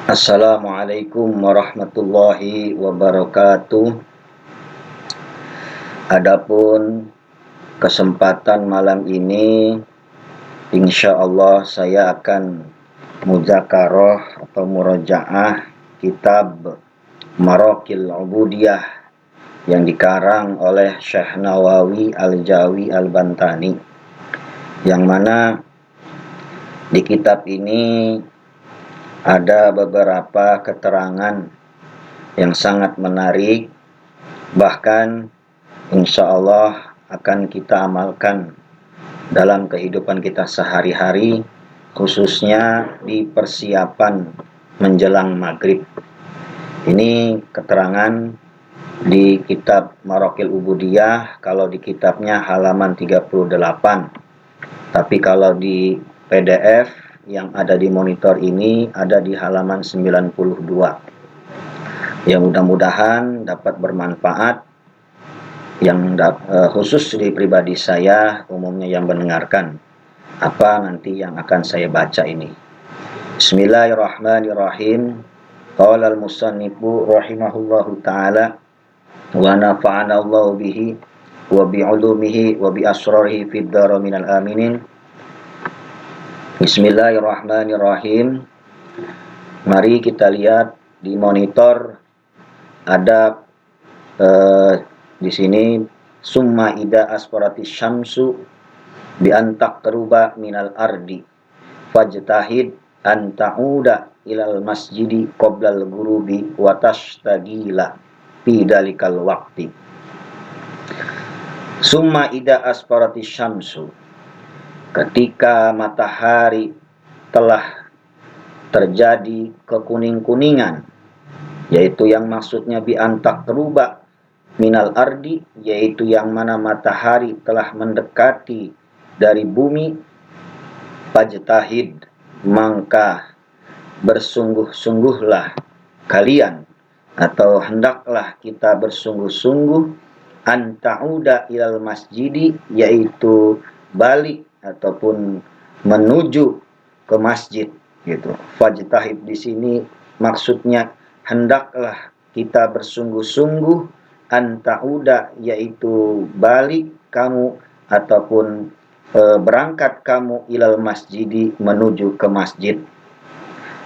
Assalamualaikum warahmatullahi wabarakatuh. Adapun kesempatan malam ini, insya Allah saya akan mudzakarah atau murajaah kitab Maraqil Ubudiyah yang dikarang oleh Syekh Nawawi Al-Jawi Al-Bantani, yang mana di kitab ini ada beberapa keterangan yang sangat menarik, bahkan insya Allah akan kita amalkan dalam kehidupan kita sehari-hari, khususnya di persiapan menjelang maghrib. Ini keterangan di kitab Maraqil Ubudiyah, kalau di kitabnya halaman 38. Tapi kalau di PDF yang ada di monitor ini ada di halaman 92. Ya, mudah-mudahan dapat bermanfaat yang khusus di pribadi saya, umumnya yang mendengarkan apa nanti yang akan saya baca ini. Bismillahirrahmanirrahim. Qala al-musannifu rahimahullahu ta'ala wa nafa'ana Allahu bihi wa bi'ulumihi wa bi asrarihi fid dhara minal aminin. Bismillahirrahmanirrahim. Mari kita lihat di monitor ada di sini, summa ida asfaratis syamsu bi antak teruba minal ardi fajtahid an ta'uda ilal masjidi qoblal gurubi wa tashtagila fi dalikal waqti. Summa ida asfaratis syamsu, ketika matahari telah terjadi kekuning-kuningan, yaitu yang maksudnya bi antak teruba minal ardi, yaitu yang mana matahari telah mendekati dari bumi. Fajtahid, maka bersungguh-sungguhlah kalian, atau hendaklah kita bersungguh-sungguh, an ta'uda ilal masjidi, yaitu balik ataupun menuju ke masjid gitu. Fajtahid di sini maksudnya hendaklah kita bersungguh-sungguh, an ta'uda, yaitu balik kamu ataupun berangkat kamu, ilal masjidi, menuju ke masjid,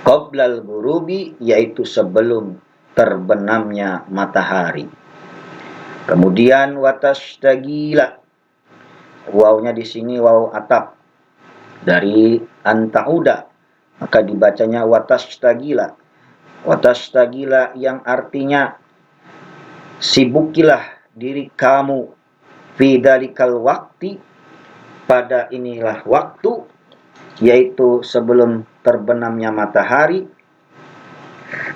qoblal ghurubi, yaitu sebelum terbenamnya matahari. Kemudian watashtagila, wawnya di sini waw atap dari antauda, maka dibacanya watashtagila. Watashtagila yang artinya sibukilah diri kamu, fi dalikal waqti, pada inilah waktu, yaitu sebelum terbenamnya matahari.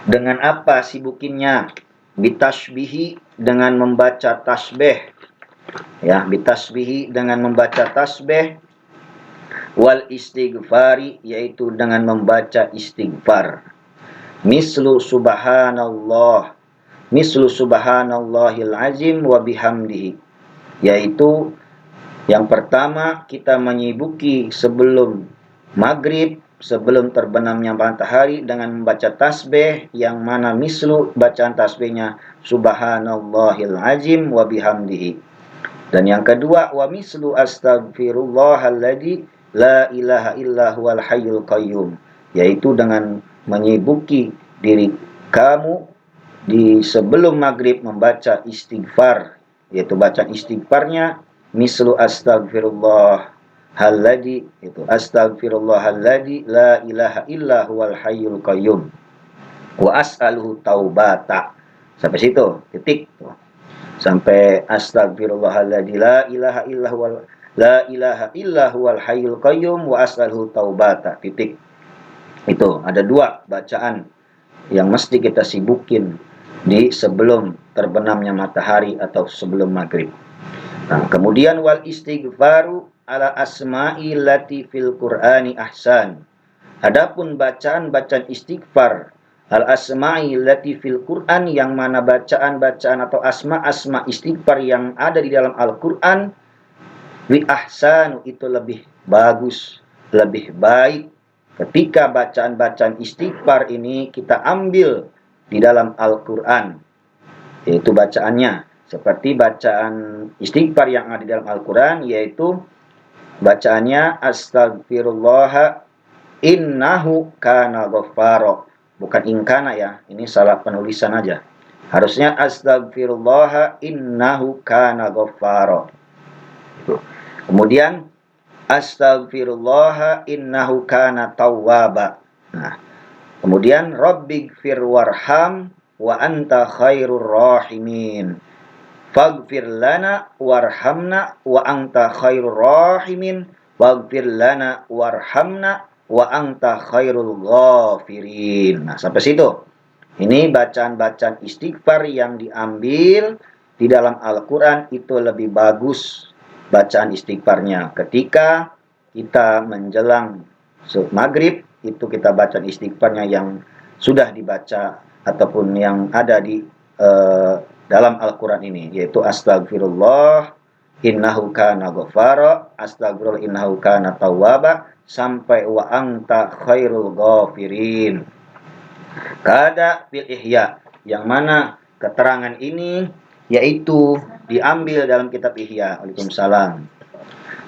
Dengan apa sibukinnya? Bitasbihi, dengan membaca tasbih. Ya, bitasbihi, dengan membaca tasbih. Wal istighfari, yaitu dengan membaca istighfar. Mislu subhanallah, mislu subhanallahil azim wa bihamdihi, yaitu yang pertama kita menyibuki sebelum maghrib, sebelum terbenamnya matahari, dengan membaca tasbih, yang mana mislu bacaan tasbihnya subhanallahil azim wa bihamdihi. Dan yang kedua, wa mislu astaghfirullahalladzi la ilaha illa huwal hayyul qayyum, yaitu dengan menyibuki diri kamu di sebelum maghrib membaca istighfar, yaitu bacaan istighfarnya mislu astaghfirullahalladzi, itu astaghfirullahalladzi la ilaha illa huwal hayyul qayyum wa as'aluhu taubata, sampai situ titik tuh. Sampai astaghfirullahalladzi la ilaha illa huwal hayyul qayyum wa as'aluhu taubata, titik. Itu ada dua bacaan yang mesti kita sibukin di sebelum terbenamnya matahari atau sebelum maghrib. Nah, kemudian wal istighfaru ala asma'i lati fil Qur'ani ahsan. Adapun bacaan-bacaan istighfar al asma'i lati fil Qur'an, yang mana bacaan-bacaan atau asma-asma istighfar yang ada di dalam Al-Qur'an, wi ahsanu, itu lebih bagus, lebih baik, ketika bacaan-bacaan istighfar ini kita ambil di dalam Al-Quran, yaitu bacaannya seperti bacaan istighfar yang ada di dalam Al-Quran, yaitu bacaannya astagfirullah innahu kana ghaffara. Bukan ingkana ya, ini salah penulisan aja. Harusnya astagfirullah innahu kana ghaffara. Kemudian astagfirullah innahu kana tawwaba. Nah, kemudian rabbighfir warham wa anta khairur rahimin. Faghfir lana warhamna wa anta khairur rahimin. Waghfir lana warhamna wa anta khairul ghafirin. Nah, sampai situ. Ini bacaan-bacaan istighfar yang diambil di dalam Al-Quran itu lebih bagus bacaan istighfarnya. Ketika kita menjelang maghrib, itu kita baca istighfarnya yang sudah dibaca ataupun yang ada di dalam Al-Quran ini, yaitu astagfirullah innahu kana ghafara, astagfirullah innahu kana tawwaba, sampai wa anta khairul ghafirin. Kada fil ihya, yang mana keterangan ini yaitu diambil dalam kitab Ihya. Waalaikumsalam.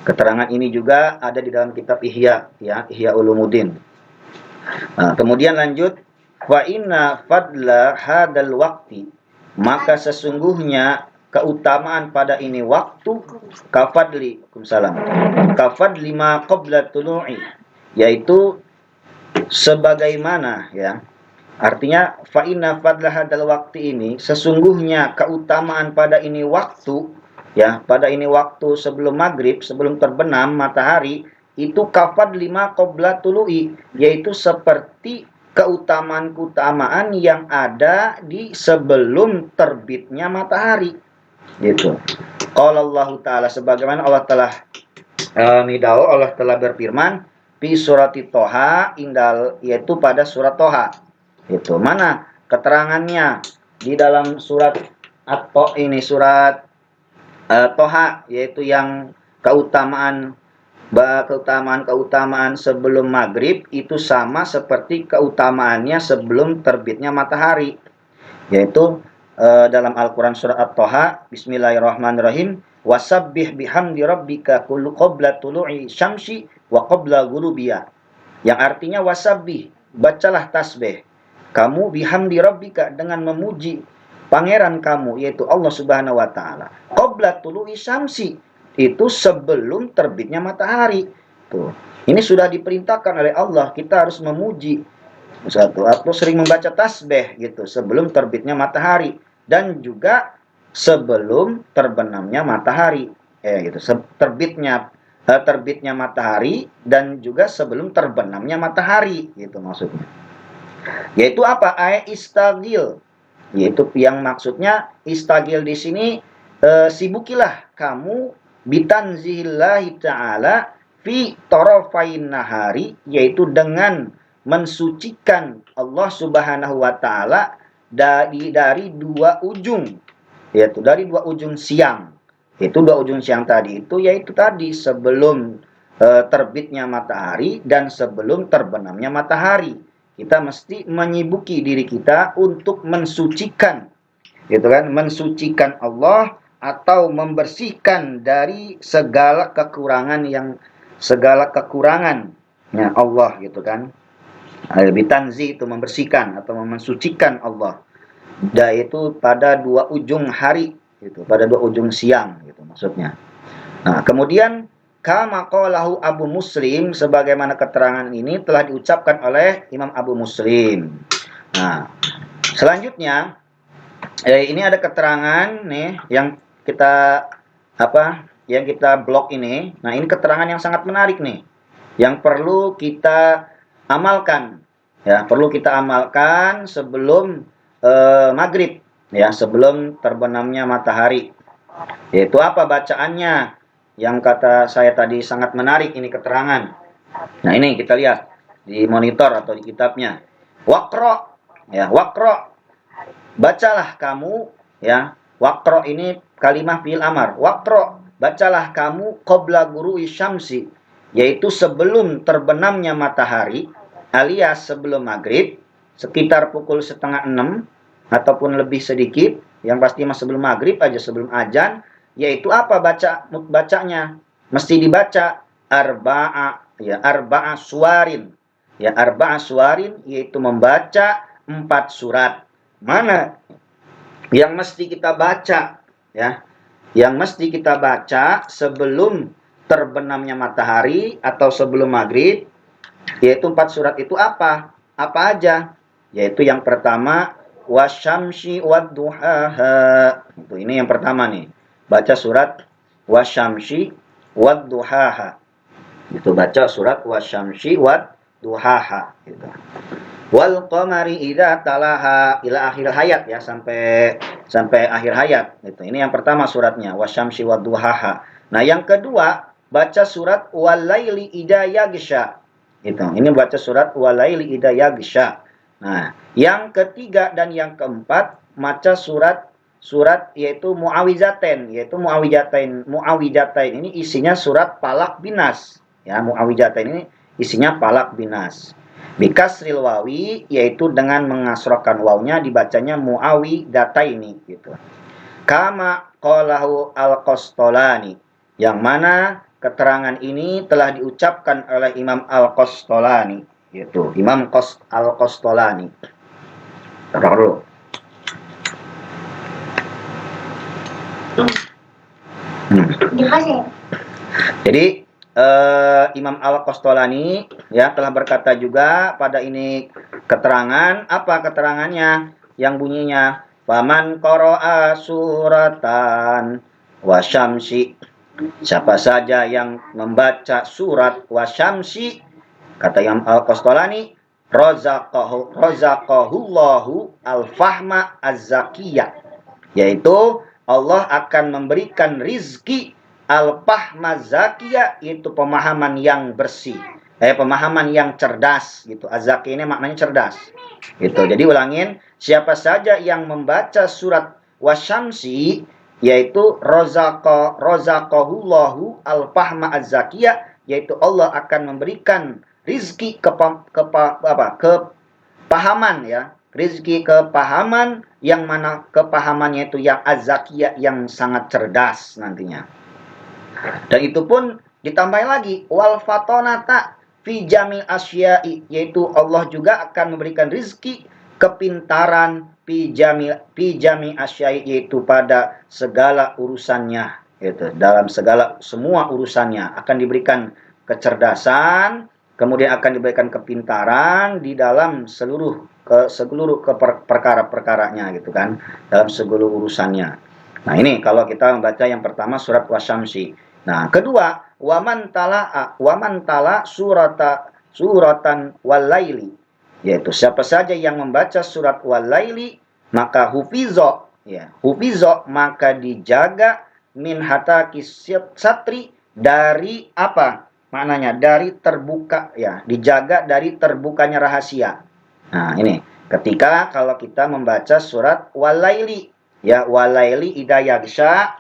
Keterangan ini juga ada di dalam kitab Ihya, ya, Ihya Ulumuddin. Nah, kemudian lanjut, fa inna fadla hadal waqti, maka sesungguhnya keutamaan pada ini waktu, kafadli, waalaikumsalam, kafadli ma qabla tulu'i, yaitu sebagaimana, ya, artinya fa inna fadla hadal waqti ini, sesungguhnya keutamaan pada ini waktu, ya, pada ini waktu sebelum maghrib, sebelum terbenam matahari, itu kafad lima qabla tulu'i, yaitu seperti keutamaan-keutamaan yang ada di sebelum terbitnya matahari, gitu. Qala Allah Ta'ala, sebagaimana Allah telah Allah telah berfirman di surat Toha, yaitu pada surat Toha. Itu mana keterangannya di dalam surat surat Toha, yaitu yang keutamaan sebelum maghrib itu sama seperti keutamaannya sebelum terbitnya matahari, yaitu dalam Al-Quran surat At-Toha, bismillahirrahmanirrahim, wasabbih bihamdi rabbika qabla tulu'i syamsi wa qabla ghurubiha, yang artinya wasabbih, bacalah tasbih kamu bihamdi rabbika, dengan memuji pangeran kamu, yaitu Allah Subhanahu wa taala, qabla tulu'i syamsi, itu sebelum terbitnya matahari. Tuh. Ini sudah diperintahkan oleh Allah, kita harus memuji satu atau sering membaca tasbih gitu sebelum terbitnya matahari dan juga sebelum terbenamnya matahari. Gitu. Terbitnya matahari dan juga sebelum terbenamnya matahari, gitu maksudnya. Yaitu apa? Istagil, yaitu yang maksudnya istagil di sini, sibukilah kamu bitanzihillahi ta'ala fi tarafain nahari, yaitu dengan mensucikan Allah Subhanahu wa taala dari dua ujung, yaitu dari dua ujung siang. Itu dua ujung siang tadi itu yaitu tadi sebelum terbitnya matahari dan sebelum terbenamnya matahari. Kita mesti menyibuki diri kita untuk mensucikan, gitu kan, mensucikan Allah atau membersihkan dari segala kekurangannya Allah, gitu kan. Bitanzi itu membersihkan atau mensucikan Allah. Yaitu pada dua ujung hari, gitu, pada dua ujung siang, gitu maksudnya. Nah, kemudian kama qalahu Abu Muslim, sebagaimana keterangan ini telah diucapkan oleh Imam Abu Muslim. Nah, selanjutnya ini ada keterangan nih yang kita blok ini. Nah, ini keterangan yang sangat menarik nih, yang perlu kita amalkan, ya, perlu kita amalkan sebelum maghrib, ya, sebelum terbenamnya matahari. Yaitu apa bacaannya? Yang kata saya tadi sangat menarik ini keterangan. Nah, ini kita lihat di monitor atau di kitabnya. Waqra, ya, waqra, bacalah kamu, ya. Waqra ini kalimah fi'il amar. Waqra, bacalah kamu qabla ghuru'i syamsi, yaitu sebelum terbenamnya matahari. alias sebelum maghrib, sekitar pukul 5:30 ataupun lebih sedikit, yang pasti mas sebelum maghrib aja, sebelum azan, yaitu apa bacanya? Mesti dibaca arba'a suwarin. Ya, arba'a suwarin yaitu membaca 4 surat. Mana yang mesti kita baca, ya? Yang mesti kita baca sebelum terbenamnya matahari atau sebelum maghrib, yaitu 4 surat itu apa? Apa aja? Yaitu yang pertama, wasyamsi wadduhaha. Itu ini yang pertama nih. Baca surat wasyamsi wadduhaha. Itu baca surat wasyamsi wadduhaha gitu. Wal qamari idza talaha ila akhir hayat, ya, sampai akhir hayat. Itu. Ini yang pertama suratnya, wasyamsi wadduhaha. Nah, yang kedua, baca surat walaili idza yaghsha. Itu. Ini baca surat walaili idza yaghsha. Nah, yang ketiga dan yang keempat, baca surat yaitu muawizatain, muawizatain ini isinya surat Falaq Binas, ya. Muawizatain ini isinya Falaq Binas. Bikasril wawi, yaitu dengan mengasrokan wawnya dibacanya muawidataini gitu. Kama qalahu al-Qastolani, yang mana keterangan ini telah diucapkan oleh Imam al-Qastolani, yaitu Imam al-Qastolani. Taruh dulu. Jadi Imam al-Qastolani, ya, telah berkata juga pada ini keterangan. Apa keterangannya? Yang bunyinya faman qara'a suratan wasyamsi, siapa saja yang membaca surat wasyamsi, kata Imam al-Qastolani, razaqahullahu al-fahma az-zakiyah, yaitu Allah akan memberikan rizki al-fahma zakiyah, itu pemahaman yang bersih, pemahaman yang cerdas gitu. Az-zaki ini maknanya cerdas gitu. Jadi ulangin, siapa saja yang membaca surat wasyamsi, yaitu razaqahullahu al-fahma az-zakiyah, yaitu Allah akan memberikan rizki kepahaman, ya, rizki kepahaman, yang mana kepahamannya itu yang az-zakiyah, yang sangat cerdas nantinya. Dan itu pun ditambah lagi wal fatonata fi jamil asyai, yaitu Allah juga akan memberikan rizki kepintaran fi jami asyai, yaitu pada segala urusannya, gitu. Dalam semua urusannya akan diberikan kecerdasan, kemudian akan diberikan kepintaran di dalam seluruh perkara-perkaranya, gitu kan, dalam seluruh urusannya. Nah, ini kalau kita membaca yang pertama surat wasyamsi. Nah, kedua, waman tala suratan walaili, yaitu siapa saja yang membaca surat walaili, maka hufizo, ya, hufizo, maka dijaga min hataki satri, dari apa? Maknanya dari terbuka, ya, dijaga dari terbukanya rahasia. Nah, ini ketika kalau kita membaca surat walaili, ya, walaili idza yaghsha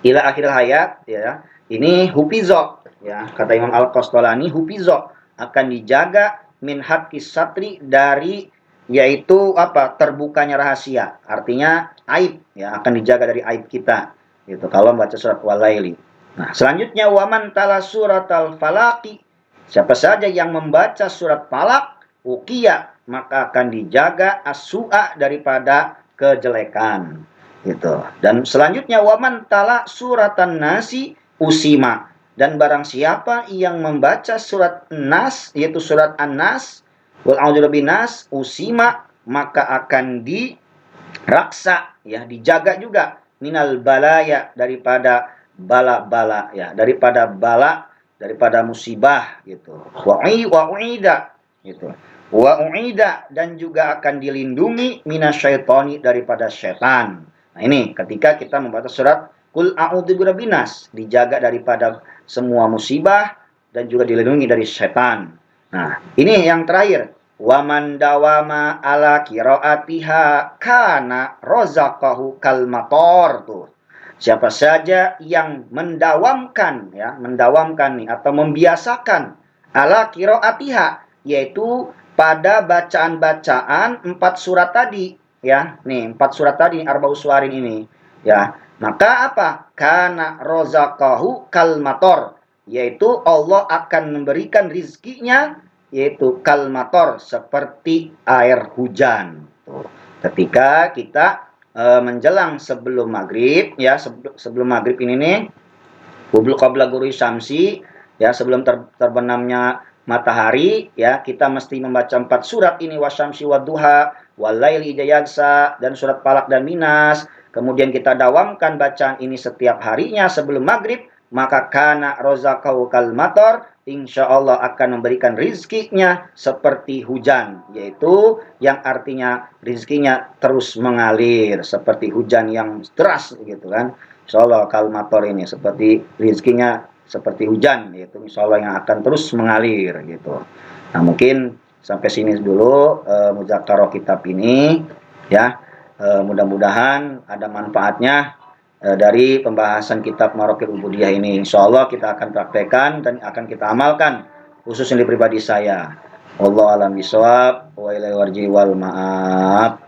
ila akhir hayat, ya, ini hufizo, ya, kata Imam al-Qastolani, hufizo akan dijaga min haqqis satri, dari yaitu apa? Terbukanya rahasia, artinya aib, ya, akan dijaga dari aib kita gitu kalau membaca surat walaili. Nah, selanjutnya waman tala suratal falaqi, siapa saja yang membaca surat Falaq, uqiya, maka akan dijaga as-su'a, daripada kejelekan gitu. Dan selanjutnya waman tala suratan nasi usima, dan barang siapa yang membaca surat Nas, yaitu surat An-Nas, wal a'udzu binas, usima, maka akan diraksa, ya, dijaga juga minal balaya, daripada bala-bala, ya, daripada bala, daripada musibah gitu. Wa'uida gitu. Wa'uida, dan juga akan dilindungi minasyaitoni, daripada setan. Nah, ini ketika kita membaca surat Qul a'udzu birabbin nas, dijaga daripada semua musibah dan juga dilindungi dari setan. Nah, ini yang terakhir, waman dawama ala qiraatiha kana razaqahu kal mator, tuh. Siapa saja yang mendawamkan, ya, mendawamkan nih, atau membiasakan ala qiraatiha, yaitu pada bacaan-bacaan 4 surat tadi, ya. Nih, 4 surat tadi arba'us suwarin ini, ya. Maka apa? Kana rozaqahu kalmator, yaitu Allah akan memberikan rizkinya yaitu kalmator, seperti air hujan. Tuh. Ketika kita menjelang sebelum maghrib, ya, sebelum maghrib ini nih, Bubul qabla gurui syamsi, ya, sebelum terbenamnya matahari, ya, kita mesti membaca 4 surat ini, wasyamsi wadduha, walaili idza yagsa, dan surat Falaq dan Minas. Kemudian kita dawamkan bacaan ini setiap harinya sebelum maghrib, maka kana rozaqau kal matar, insya Allah akan memberikan rizkinya seperti hujan, yaitu yang artinya rizkinya terus mengalir seperti hujan yang deras gitu kan. Insya Allah kalmator ini seperti rizkinya seperti hujan, yaitu insya Allah yang akan terus mengalir gitu. Nah, mungkin sampai sini dulu muzakarah kitab ini, ya. Mudah-mudahan ada manfaatnya dari pembahasan kitab Maraqil Ubudiyah ini. Insya Allah kita akan praktekkan dan akan kita amalkan, khususnya di pribadi saya. Wallahu a'lam bishawab, wa ilaihi warji wal ma'ab.